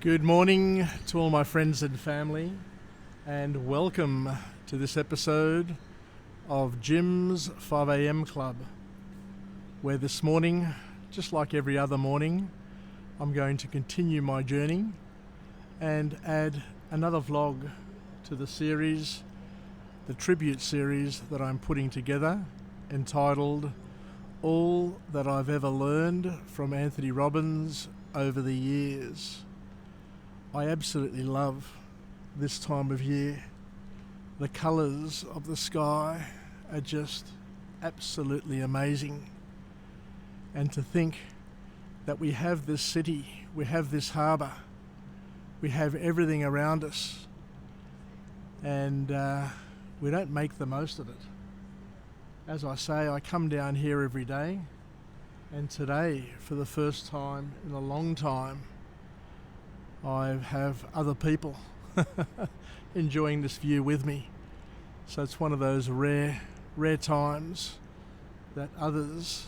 Good morning to all my friends and family, and welcome to this episode of Jim's 5am Club, where this morning, just like every other morning, I'm going to continue my journey and add another vlog to the series, the tribute series that I'm putting together, entitled All That I've Ever Learned from Tony Robbins Over the Years. I absolutely love this time of year. The colours of the sky are just absolutely amazing. And to think that we have this city, we have this harbour, we have everything around us, and we don't make the most of it. As I say, I come down here every day, and today, for the first time in a long time, I have other people enjoying this view with me. So it's one of those rare times that others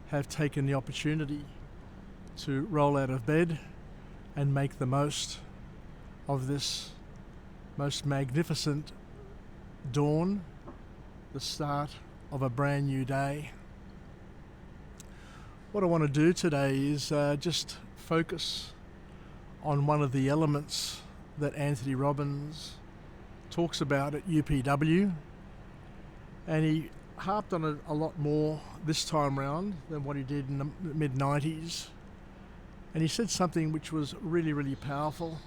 have taken the opportunity to roll out of bed and make the most of this most magnificent dawn, the start of a brand new day. What I want to do today is just focus on one of the elements that Tony Robbins talks about at UPW, and he harped on it a lot more this time round than what he did in the mid-90s. And he said something which was really powerful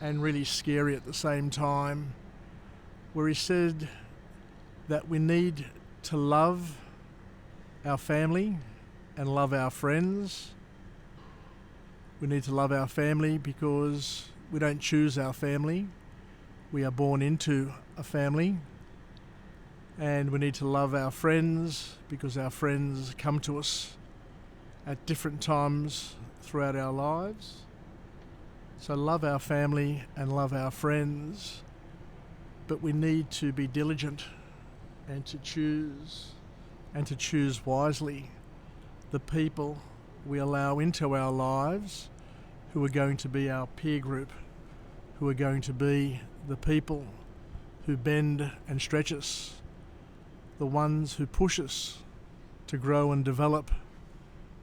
and really scary at the same time, where he said that we need to love our family and love our friends. We need to love our family because we don't choose our family. We are born into a family. And we need to love our friends because our friends come to us at different times throughout our lives. So love our family and love our friends, but we need to be diligent and to choose wisely the people we allow into our lives, who are going to be our peer group, who are going to be the people who bend and stretch us, the ones who push us to grow and develop.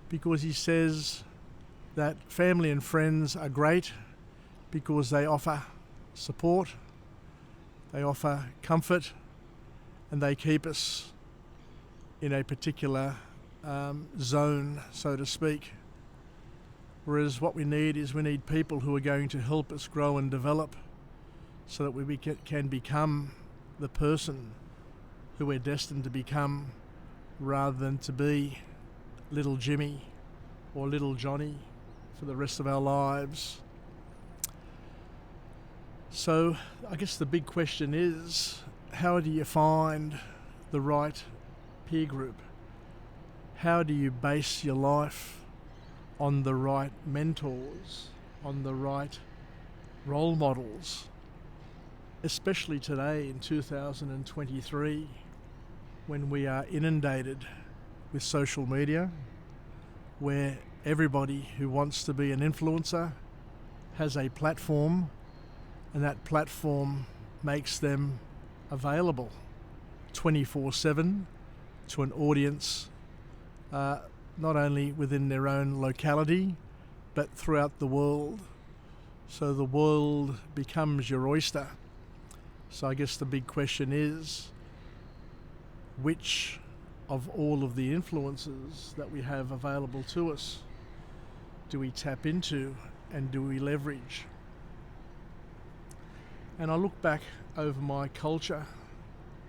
Because he says that family and friends are great because they offer support, they offer comfort, and they keep us in a particular zone, so to speak. Whereas what we need people who are going to help us grow and develop so that we can become the person who we're destined to become, rather than to be little Jimmy or little Johnny for the rest of our lives. So I guess the big question is, how do you find the right peer group? How do you base your life on the right mentors, on the right role models? Especially today in 2023, when we are inundated with social media, where everybody who wants to be an influencer has a platform, and that platform makes them available 24/7 to an audience, not only within their own locality, but throughout the world. So the world becomes your oyster. So I guess the big question is, which of all of the influences that we have available to us do we tap into and do we leverage? And I look back over my culture.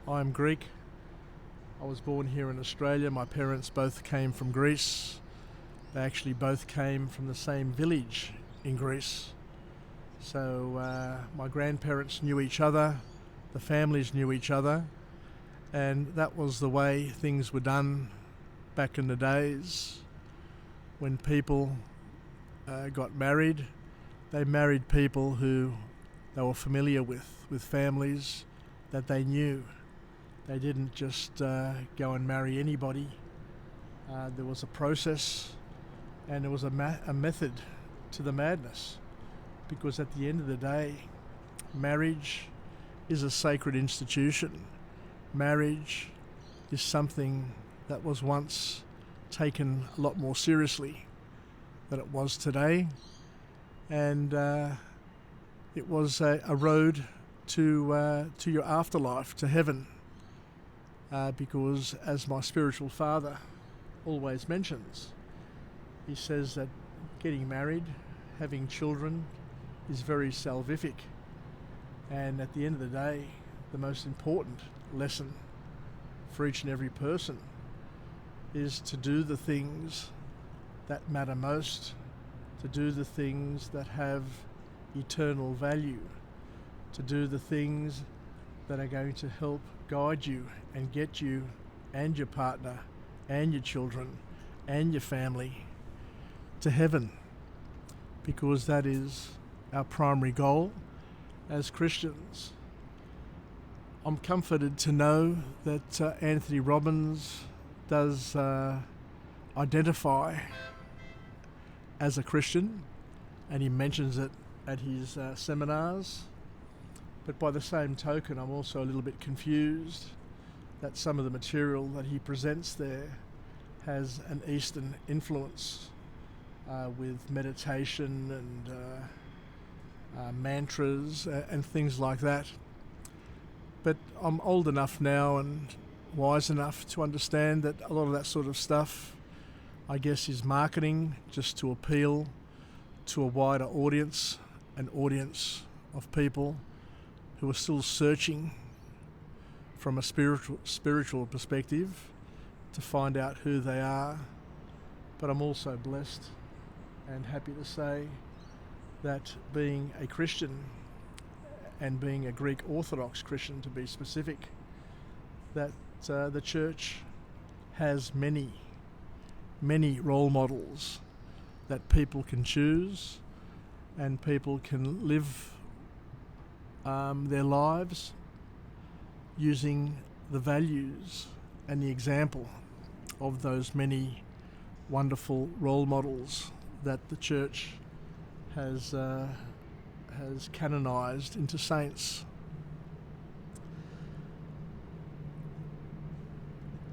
I'm Greek. I was born here in Australia. My parents both came from Greece. They actually both came from the same village in Greece. So my grandparents knew each other, the families knew each other, and that was the way things were done back in the days. When people got married, they married people who they were familiar with families that they knew. They didn't just go and marry anybody. There was a process, and there was a method to the madness. because at the end of the day, marriage is a sacred institution. Marriage is something that was once taken a lot more seriously than it was today, and it was a road to your afterlife, to heaven, because as my spiritual father always mentions, he says that getting married, having children, is very salvific, and at the end of the day, the most important lesson for each and every person is to do the things that matter most, to do the things that have eternal value, to do the things that are going to help guide you and get you and your partner and your children and your family to heaven, because that is our primary goal as Christians. I'm comforted to know that Anthony Robbins does identify as a Christian, and he mentions it at his seminars. But by the same token, I'm also a little bit confused that some of the material that he presents there has an Eastern influence, with meditation and mantras and things like that. But I'm old enough now and wise enough to understand that a lot of that sort of stuff, I guess, is marketing just to appeal to a wider audience, an audience of people who are still searching from a spiritual perspective to find out who they are. But I'm also blessed and happy to say that being a Christian, and being a Greek Orthodox Christian to be specific, that the church has many role models that people can choose, and people can live their lives using the values and the example of those many wonderful role models that the church has canonized into saints.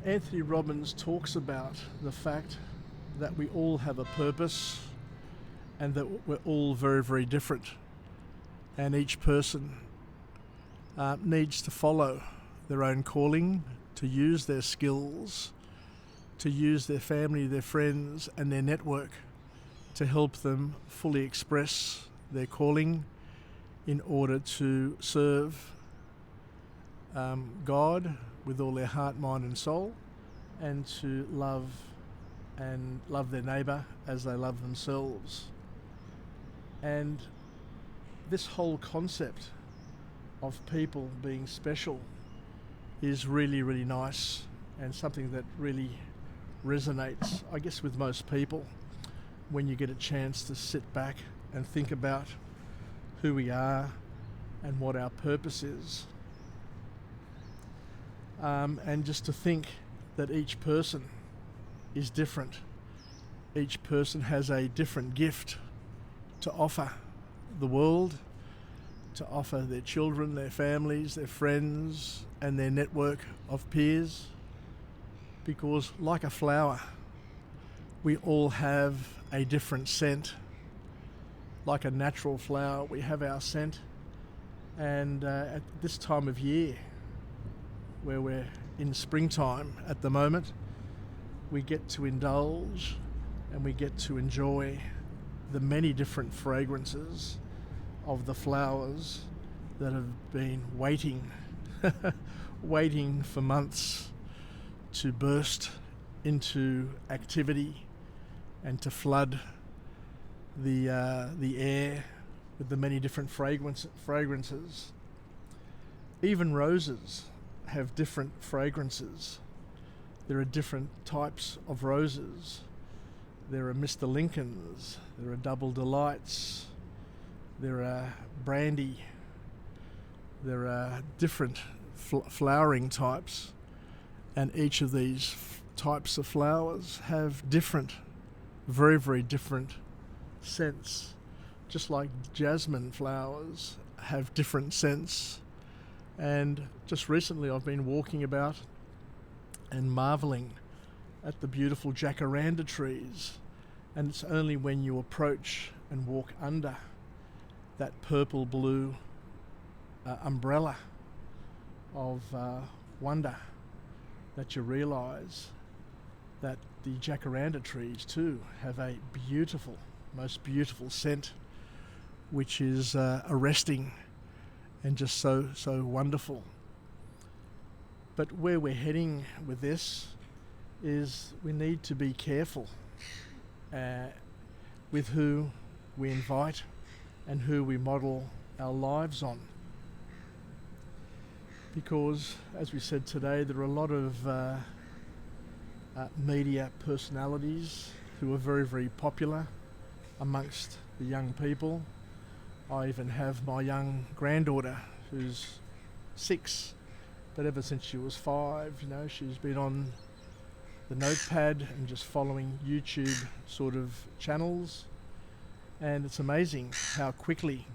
Anthony Robbins talks about the fact that we all have a purpose and that we're all very, very different, and each person needs to follow their own calling, to use their skills, to use their family, their friends and their network to help them fully express their calling in order to serve God with all their heart, mind and soul, and to love their neighbour as they love themselves. And this whole concept of people being special is really, really nice, and something that really resonates, I guess, with most people when you get a chance to sit back and think about who we are and what our purpose is. And just to think that each person is different. Each person has a different gift to offer the world, to offer their children, their families, their friends, and their network of peers. Because like a flower, we all have a different scent. Like a natural flower, we have our scent. And at this time of year, where we're in springtime at the moment, we get to indulge and we get to enjoy the many different fragrances of the flowers that have been waiting for months to burst into activity and to flood the air with the many different fragrances. Even roses have different fragrances. There are different types of roses. There are Mr. Lincolns, there are Double Delights, there are brandy, there are different flowering types, and each of these types of flowers have different, very, very different scents just like jasmine flowers have different scents. And just recently I've been walking about and marveling at the beautiful jacaranda trees, and it's only when you approach and walk under that purple blue umbrella of wonder that you realise that the jacaranda trees too have a beautiful, most beautiful scent, which is arresting and just so wonderful. But where we're heading with this is we need to be careful with who we invite and who we model our lives on. Because, as we said today, there are a lot of media personalities who are very, very popular amongst the young people. I even have my young granddaughter who's 6, but ever since she was 5, she's been on the notepad and just following YouTube sort of channels, and it's amazing how quickly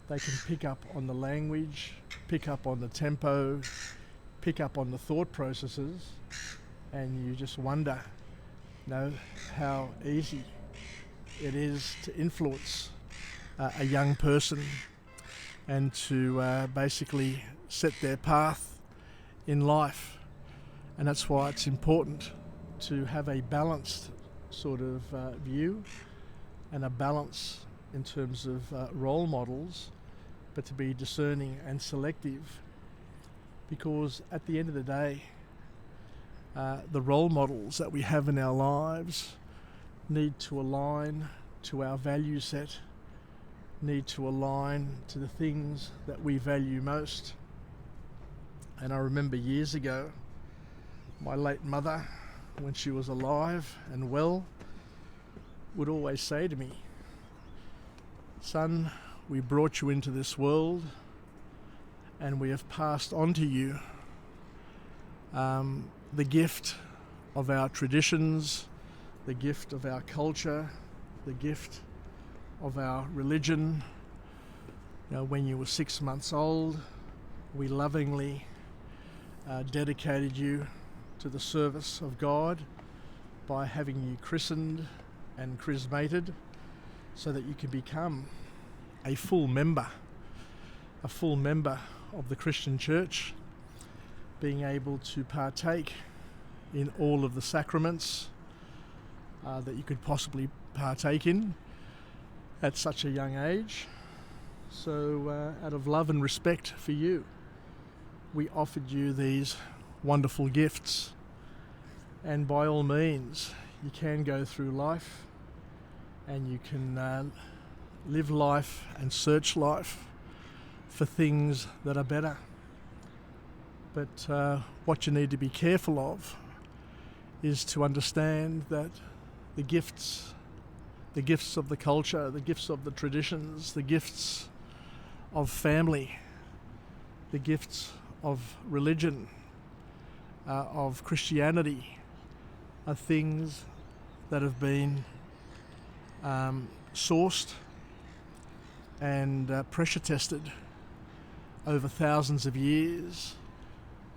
they can pick up on the language, pick up on the tempo, pick up on the thought processes, and you just wonder, how easy it is to influence a young person and to basically set their path in life. And that's why it's important to have a balanced sort of view and a balance in terms of role models, but to be discerning and selective, because at the end of the day, the role models that we have in our lives need to align to our value set, need to align to the things that we value most. And I remember years ago, my late mother, when she was alive and well, would always say to me, "Son, we brought you into this world and we have passed on to you the gift of our traditions, the gift of our culture, the gift of our religion. When you were 6 months old, we lovingly dedicated you to the service of God by having you christened and chrismated so that you can become a full member of the Christian Church, being able to partake in all of the sacraments that you could possibly partake in at such a young age. So out of love and respect for you, we offered you these wonderful gifts, and by all means you can go through life and you can live life and search life for things that are better. But what you need to be careful of is to understand that the gifts of the culture, the gifts of the traditions, the gifts of family, the gifts of religion, of Christianity, are things that have been sourced and pressure tested over thousands of years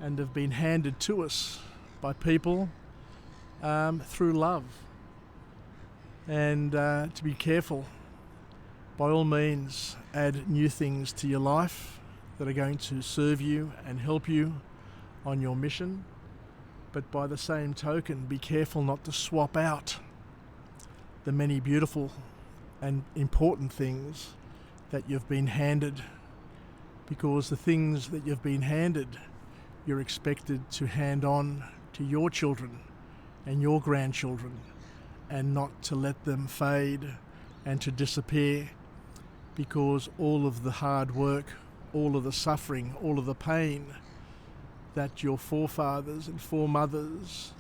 and have been handed to us by people through love. And to be careful, by all means add new things to your life that are going to serve you and help you on your mission, but by the same token be careful not to swap out the many beautiful and important things that you've been handed, because the things that you've been handed you're expected to hand on to your children and your grandchildren, and not to let them fade and to disappear, because all of the hard work, all of the suffering, all of the pain that your forefathers and foremothers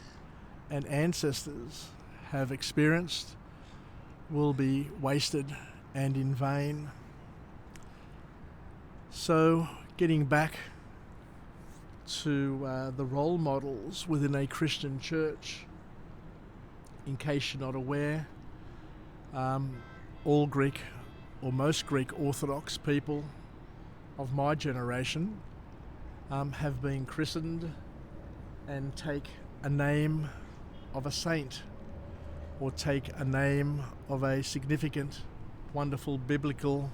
and ancestors have experienced will be wasted and in vain. So, getting back to the role models within a Christian church, in case you're not aware, all Greek or most Greek Orthodox people of my generation have been christened and take a name of a saint or take a name of a significant, wonderful biblical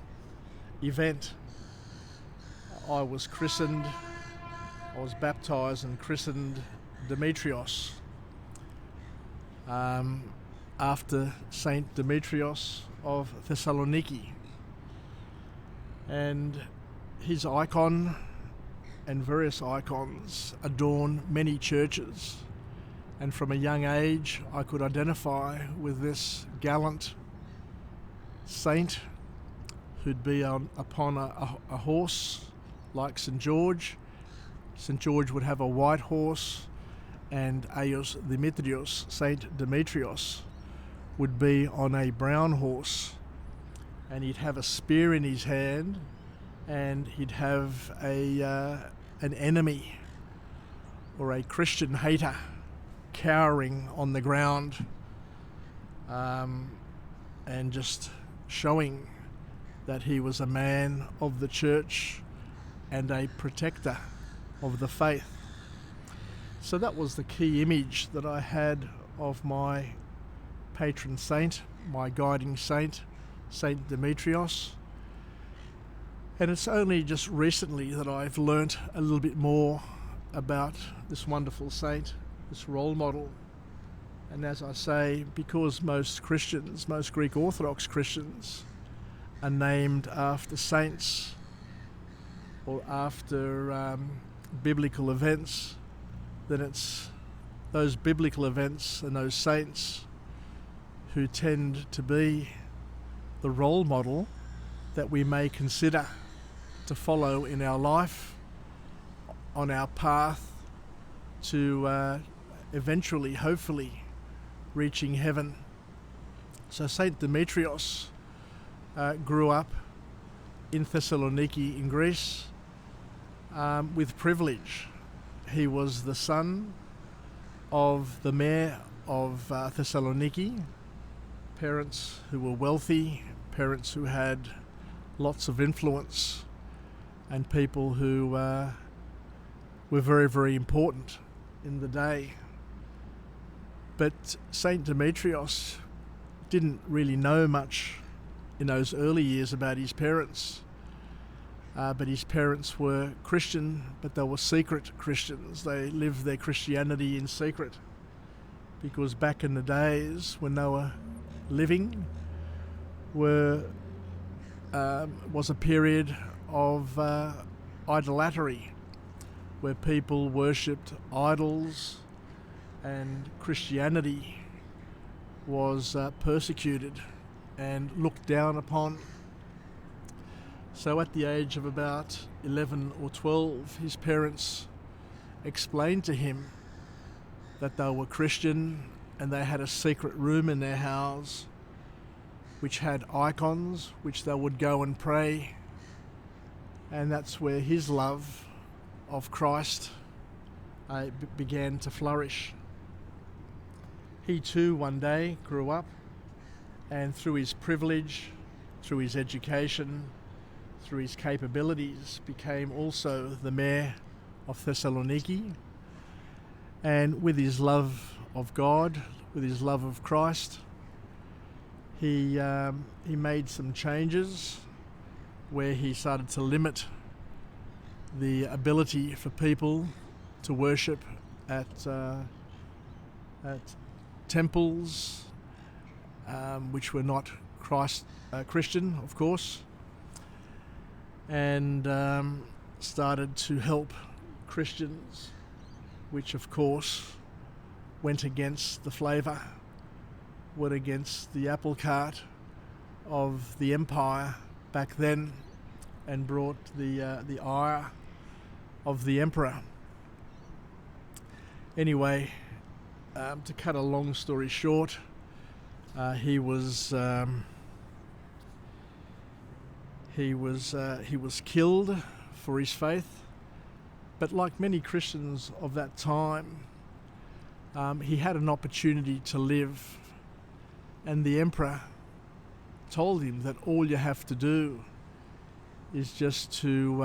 event. I was baptized and christened Demetrios after Saint Demetrios of Thessaloniki, and his icon and various icons adorn many churches, and from a young age I could identify with this gallant saint who'd be upon a horse like St. George. St. George would have a white horse, and Eios Dimitrios, Saint Demetrios, would be on a brown horse, and he'd have a spear in his hand, and he'd have an enemy or a Christian hater cowering on the ground, and just showing that he was a man of the church and a protector of the faith. So that was the key image that I had of my patron saint, my guiding saint, Saint Demetrios. And it's only just recently that I've learnt a little bit more about this wonderful saint, this role model. And as I say, because most Christians, most Greek Orthodox Christians, are named after saints or after biblical events, then it's those biblical events and those saints who tend to be the role model that we may consider to follow in our life, on our path to eventually, hopefully, reaching heaven. So Saint Demetrios grew up in Thessaloniki in Greece with privilege. He was the son of the mayor of Thessaloniki, parents who were wealthy, parents who had lots of influence, and people who were very, very important in the day. But Saint Demetrios didn't really know much in those early years about his parents. But his parents were Christian, but they were secret Christians. They lived their Christianity in secret, because back in the days when they were living was a period of idolatry, where people worshipped idols, and Christianity was persecuted and looked down upon. So at the age of about 11 or 12, his parents explained to him that they were Christian, and they had a secret room in their house which had icons which they would go and pray, and that's where his love of Christ began to flourish. He too one day grew up, and through his privilege, through his education, through his capabilities, became also the mayor of Thessaloniki. And with his love of God, with his love of Christ, he made some changes where he started to limit the ability for people to worship at temples which were not Christian, of course, and started to help Christians, which of course went against the flavour, went against the apple cart of the empire back then, and brought the ire of the emperor. Anyway, to cut a long story short, he was killed for his faith. But like many Christians of that time, he had an opportunity to live, and the emperor told him that all you have to do is just to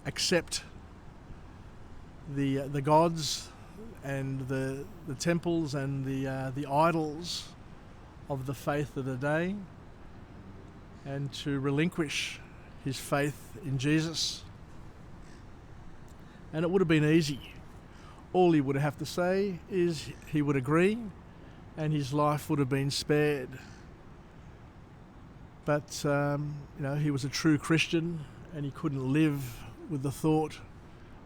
accept the gods and the temples and the idols of the faith of the day, and to relinquish his faith in Jesus. And it would have been easy. All he would have to say is he would agree, and his life would have been spared. But he was a true Christian, and he couldn't live with the thought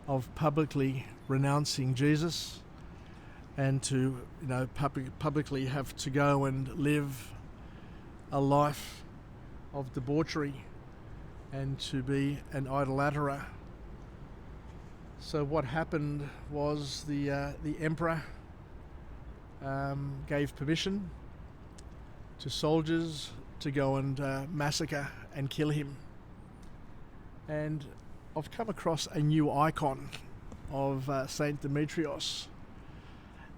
of publicly renouncing Jesus, and to publicly have to go and live a life of debauchery and to be an idolatrer. So what happened was the emperor gave permission to soldiers to go and massacre and kill him. And I've come across a new icon of Saint Demetrios,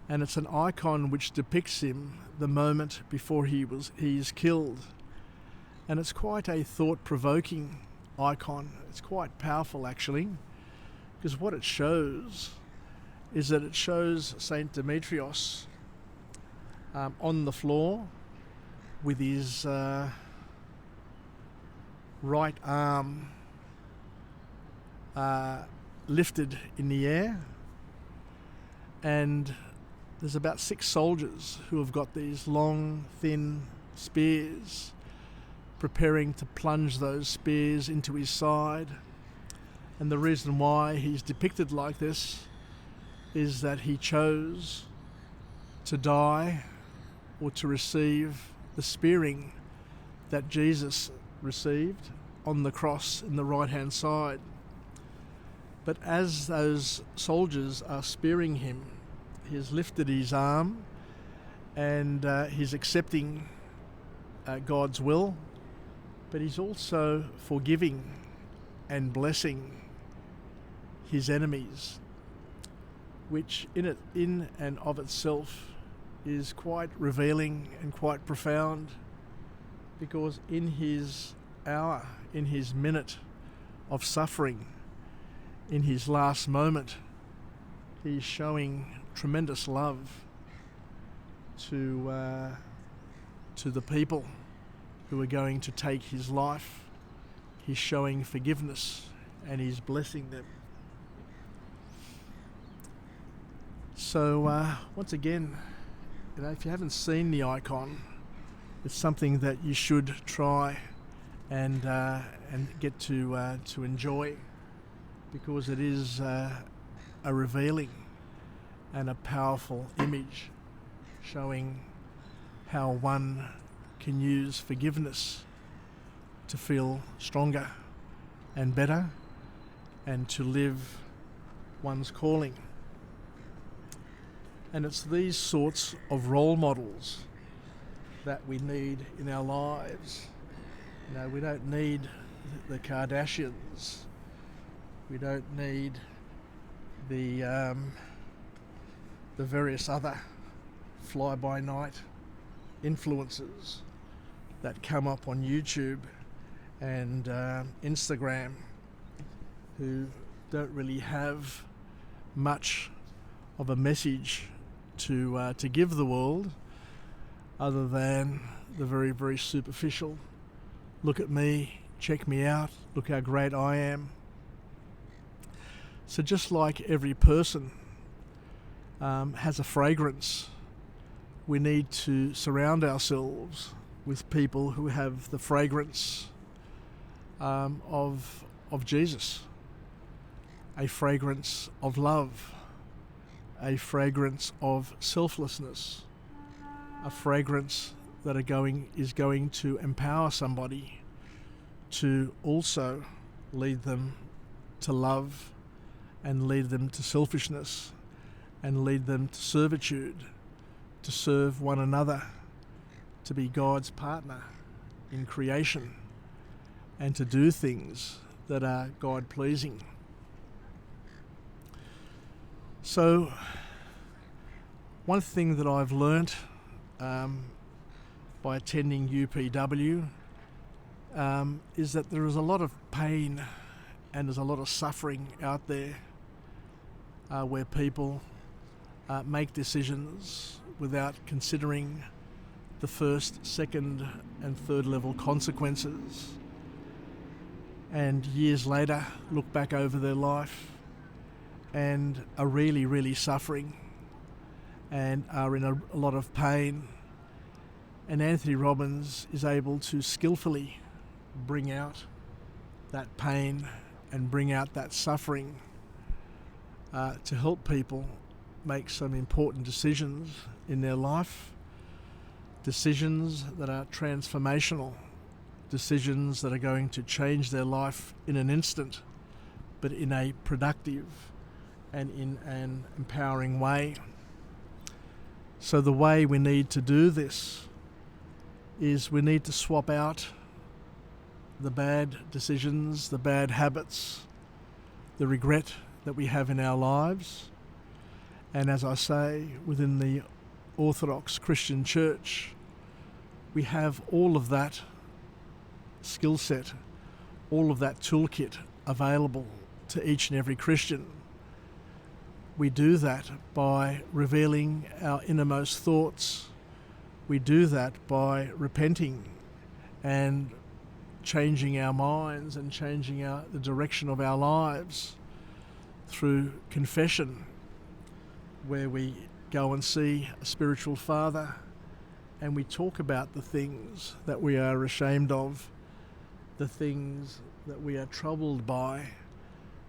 and it's an icon which depicts him the moment before he is killed. And it's quite a thought-provoking icon. It's quite powerful, actually, because what it shows is that it shows Saint Demetrios on the floor with his right arm lifted in the air, and there's about 6 soldiers who have got these long, thin spears, preparing to plunge those spears into his side. And the reason why he's depicted like this is that he chose to die or to receive the spearing that Jesus received on the cross in the right-hand side. But as those soldiers are spearing him, he has lifted his arm, and he's accepting God's will, but he's also forgiving and blessing his enemies, which in and of itself is quite revealing and quite profound, because in his hour, in his minute of suffering, in his last moment, he's showing tremendous love to the people who are going to take his life. He's showing forgiveness and he's blessing them. So once again, if you haven't seen the icon, it's something that you should try and get to enjoy, because it is a revealing and a powerful image showing how one can use forgiveness to feel stronger and better and to live one's calling. And it's these sorts of role models that we need in our lives. We don't need the Kardashians. We don't need the various other fly-by-night influencers that come up on YouTube and Instagram, who don't really have much of a message to give the world, other than the very, very superficial, look at me, check me out, look how great I am. So just like every person has a fragrance, we need to surround ourselves with people who have the fragrance of Jesus, a fragrance of love, a fragrance of selflessness, a fragrance that is going to empower somebody to also lead them to love, and lead them to selfishness, and lead them to servitude, to serve one another, to be God's partner in creation, and to do things that are God-pleasing. So One thing that I've learnt by attending UPW is that there is a lot of pain and there's a lot of suffering out there where people make decisions without considering the first, second and third level consequences, and years later look back over their life and are really, really suffering and are in a lot of pain. And Anthony Robbins is able to skillfully bring out that pain and bring out that suffering to help people make some important decisions in their life, decisions that are transformational, decisions that are going to change their life in an instant, but in a productive and in an empowering way. So the way we need to do this is we need to swap out the bad decisions, the bad habits, the regret that we have in our lives. And as I say, within the Orthodox Christian Church, we have all of that skill set, all of that toolkit available to each and every Christian. We do that by revealing our innermost thoughts. We do that by repenting and changing our minds and changing the direction of our lives through confession, where we go and see a spiritual father and we talk about the things that we are ashamed of, the things that we are troubled by,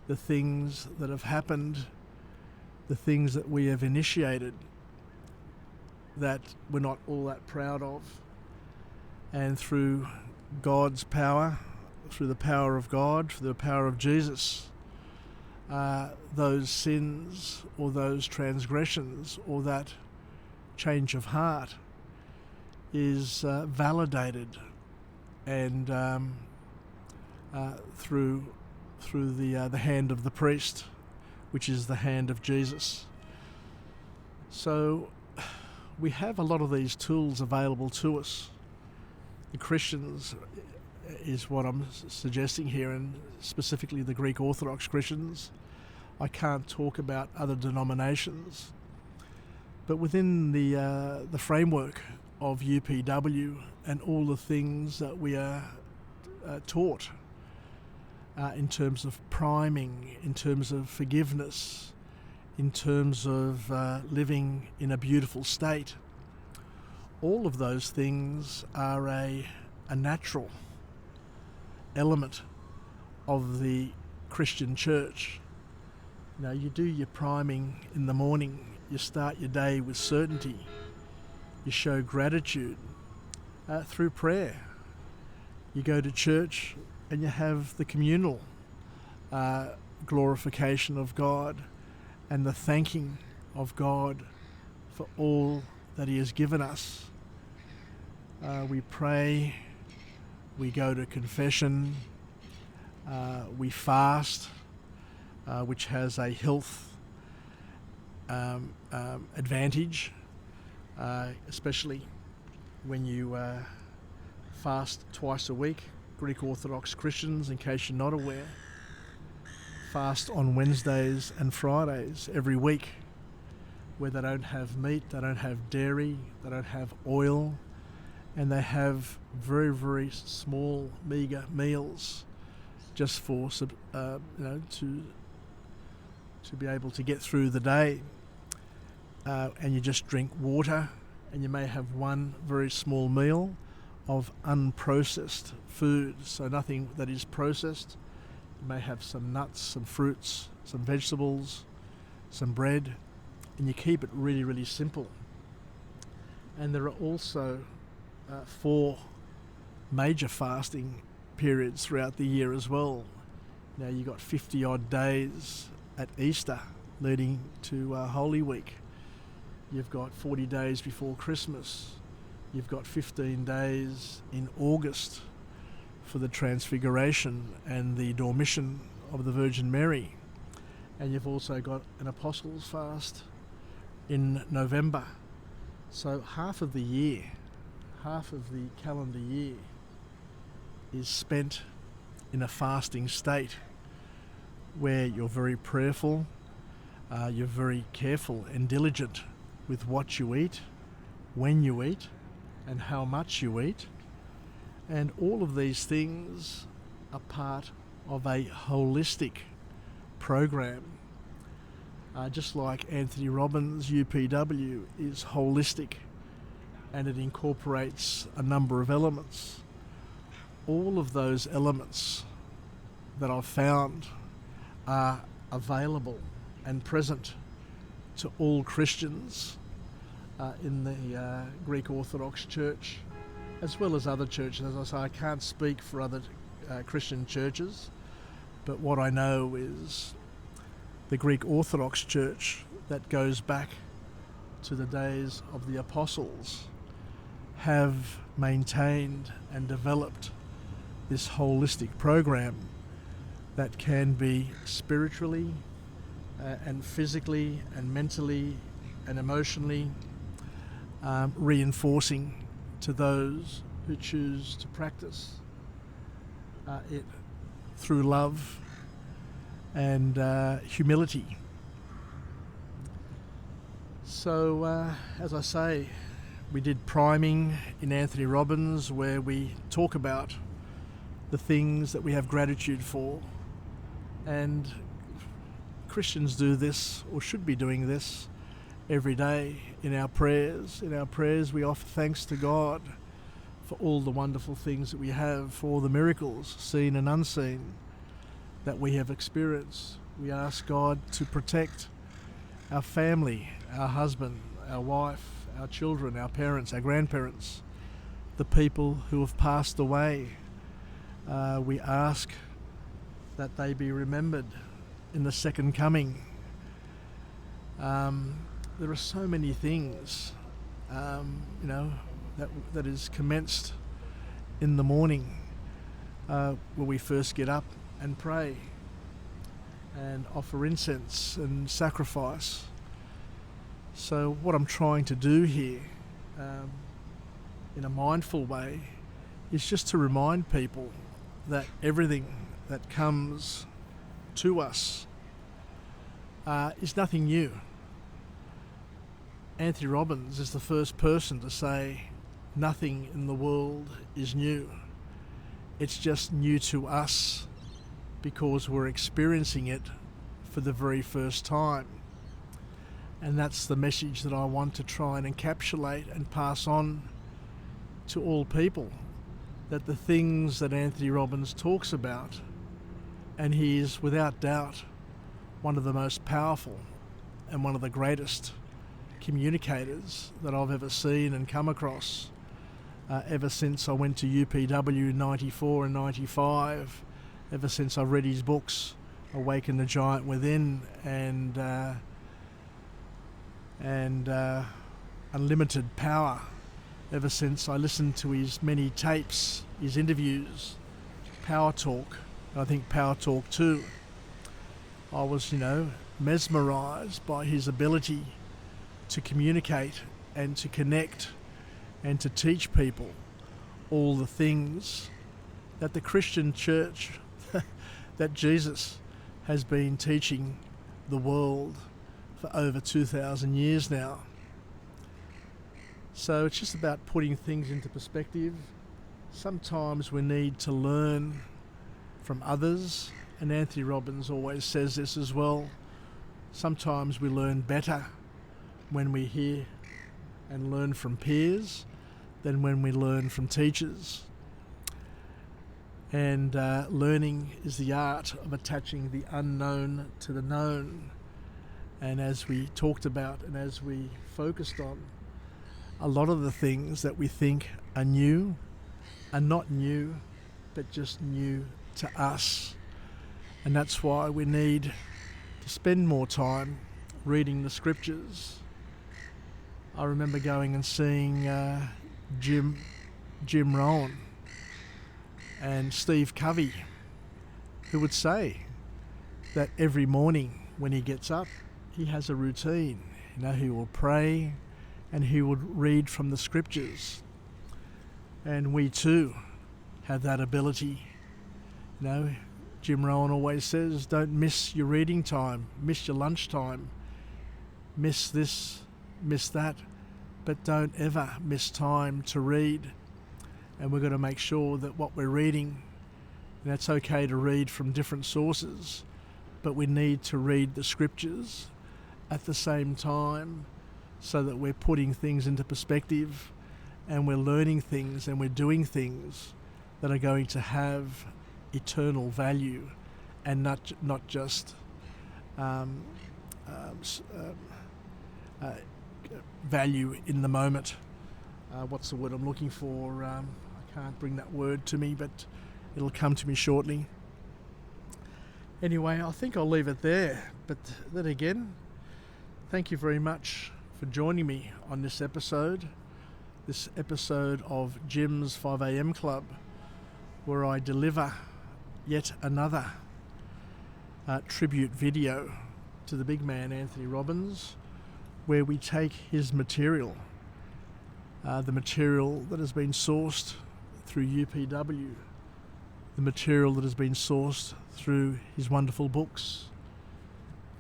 the things that have happened, the things that we have initiated that we're not all that proud of. And through God's power, through the power of God, through the power of Jesus, those sins or those transgressions or that change of heart is validated and through the hand of the priest, which is the hand of Jesus. So we have a lot of these tools available to us. The Christians is what I'm suggesting here, and specifically the Greek Orthodox Christians. I can't talk about other denominations, but within the framework of UPW and all the things that we are taught in terms of priming, in terms of forgiveness, in terms of living in a beautiful state, all of those things are a natural element of the Christian church. You know, you do your priming in the morning, you start your day with certainty, you show gratitude through prayer. You go to church and you have the communal glorification of God and the thanking of God for all that He has given us. We pray, we go to confession, we fast, which has a health advantage, especially when you fast twice a week. Greek Orthodox Christians, in case you're not aware, fast on Wednesdays and Fridays every week, where they don't have meat, they don't have dairy, they don't have oil, and they have very, very small, meagre meals just for to be able to get through the day. And you just drink water, and you may have one very small meal of unprocessed food, so nothing that is processed. You may have some nuts, some fruits, some vegetables, some bread, and you keep it really, really simple. And there are also 4 major fasting periods throughout the year as well. Now you've got 50 odd days at Easter leading to Holy Week. You've got 40 days before Christmas. You've got 15 days in August for the Transfiguration and the Dormition of the Virgin Mary. And you've also got an Apostles' Fast in November. So half of the year, half of the calendar year is spent in a fasting state where you're very prayerful, you're very careful and diligent with what you eat, when you eat, and how much you eat. And all of these things are part of a holistic program. Just like Anthony Robbins' UPW is holistic and it incorporates a number of elements. All of those elements that I've found are available and present to all Christians in the Greek Orthodox Church, as well as other churches. As I say, I can't speak for other Christian churches, but what I know is the Greek Orthodox Church, that goes back to the days of the apostles, have maintained and developed this holistic program that can be spiritually and physically and mentally and emotionally reinforcing to those who choose to practice it through love and humility. So, as I say, we did priming in Anthony Robbins, where we talk about the things that we have gratitude for, and Christians do this, or should be doing this, every day in our prayers. In our prayers we offer thanks to God for all the wonderful things that we have, for all the miracles, seen and unseen, that we have experienced. We ask God to protect our family, our husband, our wife, our children, our parents, our grandparents, the people who have passed away. We ask that they be remembered in the second coming. There are so many things, that is commenced in the morning where we first get up and pray and offer incense and sacrifice. So what I'm trying to do here in a mindful way is just to remind people that everything that comes to us is nothing new. Anthony Robbins is the first person to say nothing in the world is new. It's just new to us because we're experiencing it for the very first time. And that's the message that I want to try and encapsulate and pass on to all people, that the things that Anthony Robbins talks about, and he is without doubt one of the most powerful and one of the greatest communicators that I've ever seen and come across ever since I went to UPW in 94 and 95, ever since I've read his books, Awaken the Giant Within and Unlimited Power, ever since I listened to his many tapes, his interviews, Power Talk, I think Power Talk 2. I was, mesmerised by his ability to communicate and to connect and to teach people all the things that the Christian church, that Jesus has been teaching the world for over 2,000 years now. So it's just about putting things into perspective. Sometimes we need to learn from others, and Anthony Robbins always says this as well. Sometimes we learn better when we hear and learn from peers than when we learn from teachers. And learning is the art of attaching the unknown to the known. And as we talked about and as we focused on, a lot of the things that we think are new are not new, but just new to us. And that's why we need to spend more time reading the scriptures. I remember going and seeing Jim Rohn and Steve Covey, who would say that every morning when he gets up, he has a routine. He will pray and he would read from the scriptures. And we too have that ability. Jim Rohn always says, don't miss your reading time, miss your lunch time, miss this, miss that, but don't ever miss time to read. And we've got to make sure that what we're reading, and it's okay to read from different sources, but we need to read the scriptures at the same time so that we're putting things into perspective and we're learning things and we're doing things that are going to have eternal value and not just value in the moment. What's the word I'm looking for? I can't bring that word to me, but it'll come to me shortly. Anyway, I think I'll leave it there. But then again, thank you very much for joining me on this episode of Jim's 5am Club, where I deliver yet another tribute video to the big man Anthony Robbins, where we take his material, the material that has been sourced through UPW, the material that has been sourced through his wonderful books,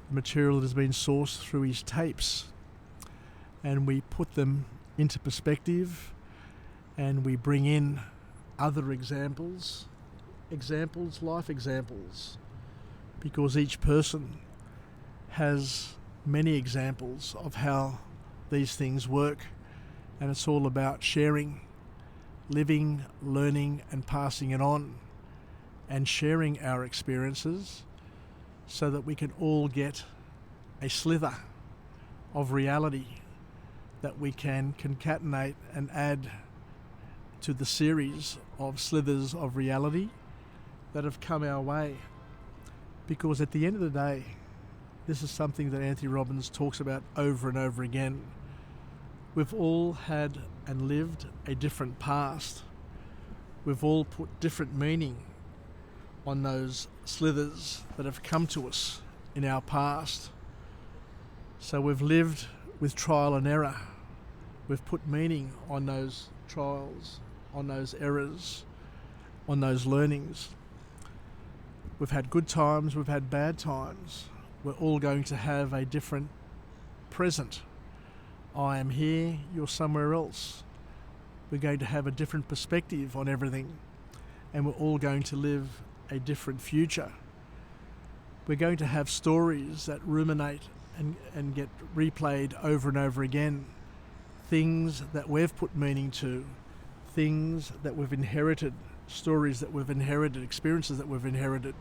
the material that has been sourced through his tapes, and we put them into perspective and we bring in other examples, life examples, because each person has many examples of how these things work, and it's all about sharing, living, learning and passing it on, and sharing our experiences so that we can all get a slither of reality that we can concatenate and add to the series of slithers of reality that have come our way. Because at the end of the day, this is something that Anthony Robbins talks about over and over again. We've all had and lived a different past. We've all put different meaning on those slithers that have come to us in our past. So we've lived with trial and error. We've put meaning on those trials, on those errors, on those learnings. We've had good times, we've had bad times. We're all going to have a different present. I am here, you're somewhere else. We're going to have a different perspective on everything, and we're all going to live a different future. We're going to have stories that ruminate and get replayed over and over again. Things that we've put meaning to, things that we've inherited, stories that we've inherited, experiences that we've inherited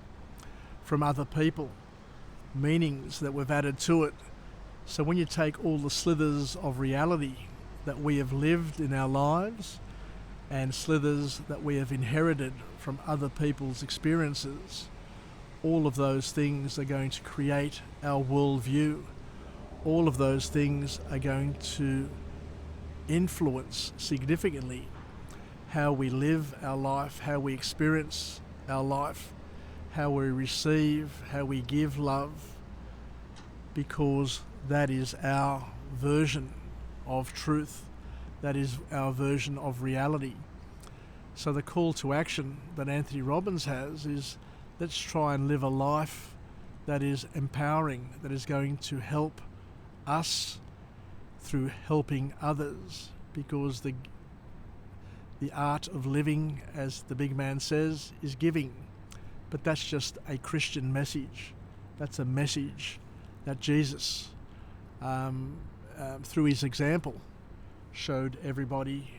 from other people, meanings that we've added to it. So when you take all the slithers of reality that we have lived in our lives and slithers that we have inherited from other people's experiences, all of those things are going to create our worldview. All of those things are going to influence significantly how we live our life, how we experience our life, how we receive, how we give love, because that is our version of truth. That is our version of reality. So the call to action that Anthony Robbins has is, let's try and live a life that is empowering, that is going to help us through helping others, because the art of living, as the big man says, is giving. But that's just a Christian message. That's a message that Jesus, through his example, showed everybody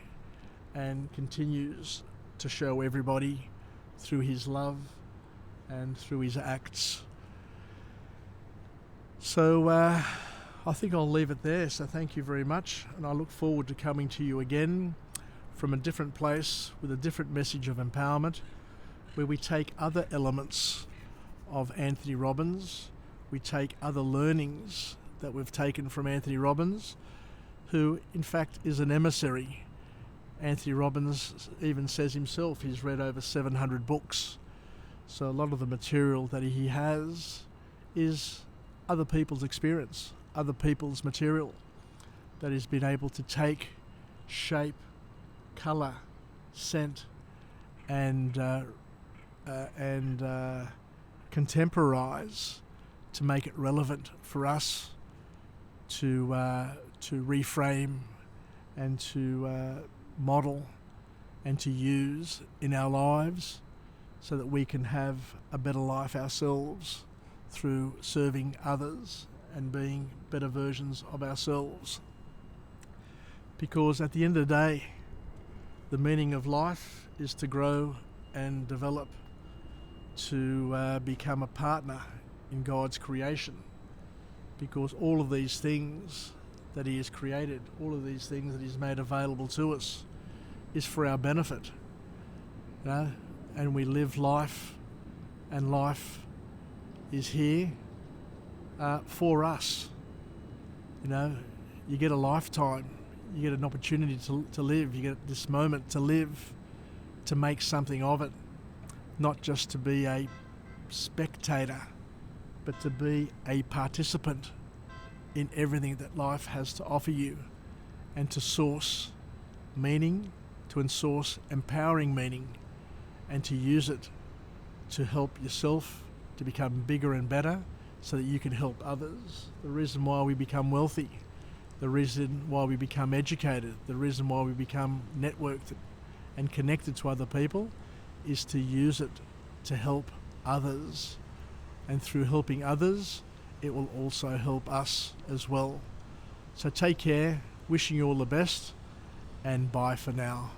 and continues to show everybody through his love and through his acts. So I think I'll leave it there. So thank you very much, and I look forward to coming to you again from a different place with a different message of empowerment, where we take other elements of Anthony Robbins, we take other learnings that we've taken from Anthony Robbins, who in fact is an emissary. Anthony Robbins even says himself he's read over 700 books. So a lot of the material that he has is other people's experience, other people's material that has been able to take shape, colour, scent, and contemporize to make it relevant for us to reframe and to model and to use in our lives, so that we can have a better life ourselves through serving others and being better versions of ourselves. Because at the end of the day, the meaning of life is to grow and develop, to become a partner in God's creation. Because all of these things that He has created, all of these things that He's made available to us, is for our benefit. You know? And we live life, and life is here for us. You know, you get a lifetime, you get an opportunity to live, you get this moment to live, to make something of it, not just to be a spectator, but to be a participant in everything that life has to offer you, and to source meaning, to source empowering meaning, and to use it to help yourself to become bigger and better, so that you can help others. The reason why we become wealthy, the reason why we become educated, the reason why we become networked and connected to other people, is to use it to help others. And through helping others, it will also help us as well. So take care, wishing you all the best, and bye for now.